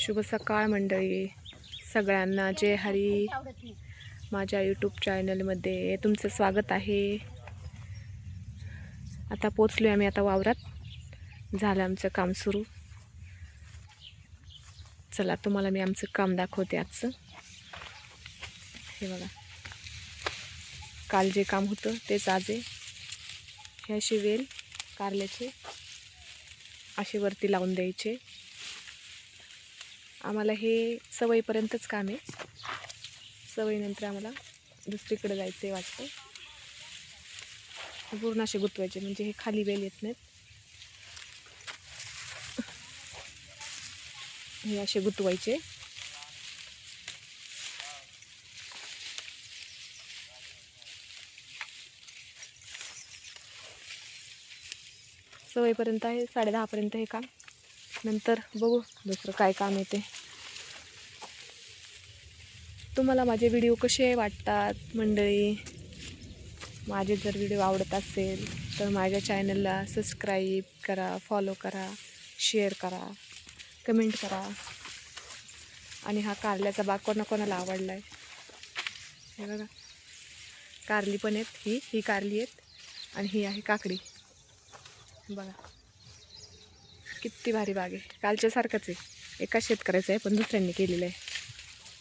शुभ सकाळ मंडळी, सगळ्यांना जय हरी. माझ्या यूट्यूब चॅनलमध्ये तुमचं स्वागत आहे. आता पोचलो आम्ही आता वावरात. झालं आमचं काम सुरू. चला तुम्हाला मी आमचं काम दाखवते आजचं. हे बघा, काल जे काम होतं तेच आज आहे. हे असे वेल कारल्याचे असे वरती लावून द्यायचे. आम्हाला हे सवयीपर्यंतच काम आहे. सवयीनंतर आम्हाला दुसरीकडे जायचं आहे वाटतं. पूर्ण असे गुंतवायचे म्हणजे हे खाली वेल येत नाहीत. हे असे गुंतवायचे. सवयीपर्यंत आहे, 10:30पर्यंत हे काम. नंतर बघू दुसरं काय काम येते. तुम्हाला माझे व्हिडिओ कसे वाटतात मंडळी? माझे जर व्हिडिओ आवडत असेल तर माझ्या चॅनलला सबस्क्राईब करा, फॉलो करा, शेअर करा, कमेंट करा. आणि हा कारल्याचा बाग कोणाकोणाला आवडला आहे हे बघा. कारली पण आहेत, ही कारली आहेत आणि ही आहे काकडी. बघा किती भारी बाग आहे. कालच्यासारखंच आहे, एका शेतकऱ्याचं आहे पण दुसऱ्यांनी केलेलं आहे.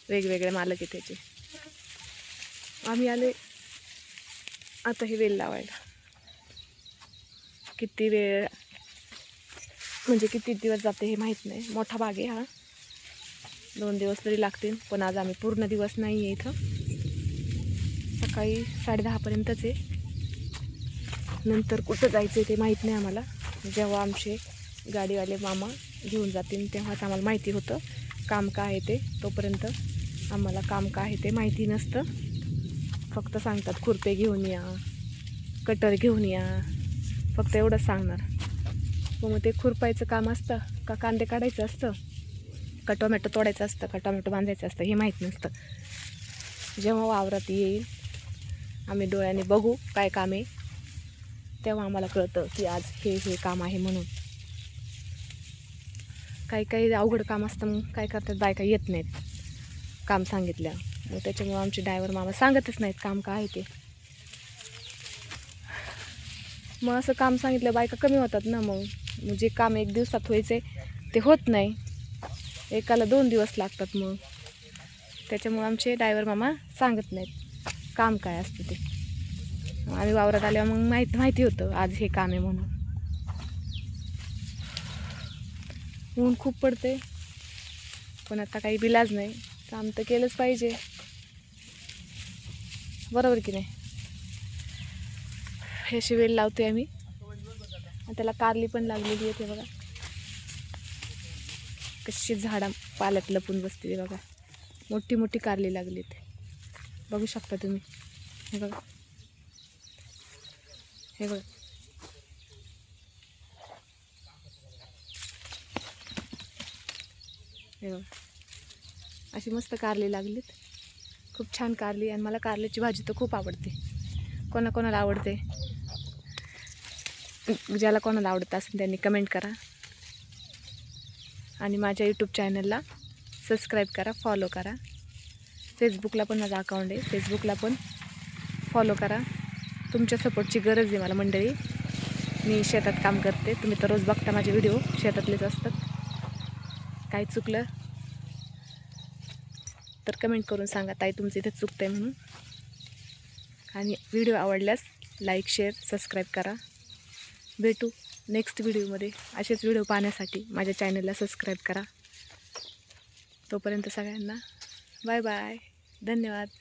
वेगवेगळे मालक आहे त्याचे. आम्ही आले आता हे वेल लावायला. किती वेळ म्हणजे किती दिवस जाते हे माहीत नाही. मोठा बाग आहे हा, 2 दिवस तरी लागतील. पण आज आम्ही पूर्ण दिवस नाही आहे इथं. सकाळी 10:30पर्यंतच आहे. नंतर कुठं जायचं आहे ते माहीत नाही आम्हाला. जेव्हा आमचे गाडीवाले मामा घेऊन जातील तेव्हाच आम्हाला माहिती होतं काम काय आहे ते. तोपर्यंत आम्हाला काम काय आहे ते माहिती नसतं. फक्त सांगतात खुरपे घेऊन या, कटर घेऊन या, फक्त एवढंच सांगणार. मग ते खुरपायचं काम असतं का कांदे काढायचं असतं का टोमॅटो तोडायचं असतं का टोमॅटो बांधायचं असतं हे माहीत नसतं. जेव्हा वावरात येईल आम्ही डोळ्याने बघू काय काम आहे तेव्हा आम्हाला कळतं की आज हे काम आहे म्हणून. काही अवघड काम असतं, मग काय करतात बायका येत नाहीत काम सांगितल्या. मग त्याच्यामुळं आमचे ड्रायव्हर मामा सांगतच नाहीत काम काय आहे ते. मग असं काम सांगितलं बायका कमी होतात ना. मग जे काम 1 दिवसात व्हायचे ते होत नाही, एकाला 2 दिवस लागतात. मग त्याच्यामुळं आमचे ड्रायव्हर मामा सांगत नाहीत काम काय असतं ते. आम्ही वावरात आल्यावर मग माहिती होतं आज हे काम आहे म्हणून. ऊन खूप पडते पण आता काही बिलाज नाही, काम तर केलंच पाहिजे, बरोबर की नाही. हे अशी वेल लावते आम्ही. त्याला कारली पण लागलेली आहे. ते बघा कशी झाडा पाल्यात लपून बसते. बघा मोठी मोठी कारली लागली ते बघू शकता तुम्ही. हे बघा, हे बघा. हे बघा अशी मस्त कारली लागलीत. खूप छान कारली. आणि मला कारल्याची भाजी तर खूप आवडते. कोणाकोणाला आवडते, ज्याला कोणाला आवडत असेल त्यांनी कमेंट करा. आणि माझ्या यूट्यूब चॅनलला सबस्क्राईब करा, फॉलो करा. फेसबुकला पण माझा अकाउंट आहे, फेसबुकला पण फॉलो करा. तुमच्या सपोर्टची गरज आहे मला मंडळी. मी शेतात काम करते, तुम्ही तर रोज बघता माझे व्हिडिओ, शेतातलेच असतात. काही चुकलं तर कमेंट करून सांगा ताई तुमचं इथे चुकतं आहे म्हणून. आणि व्हिडिओ आवडल्यास लाईक, शेअर, सबस्क्राईब करा. भेटू नेक्स्ट व्हिडिओमध्ये. असेच व्हिडिओ पाहण्यासाठी माझ्या चॅनलला सबस्क्राईब करा. तोपर्यंत सगळ्यांना बाय बाय, धन्यवाद.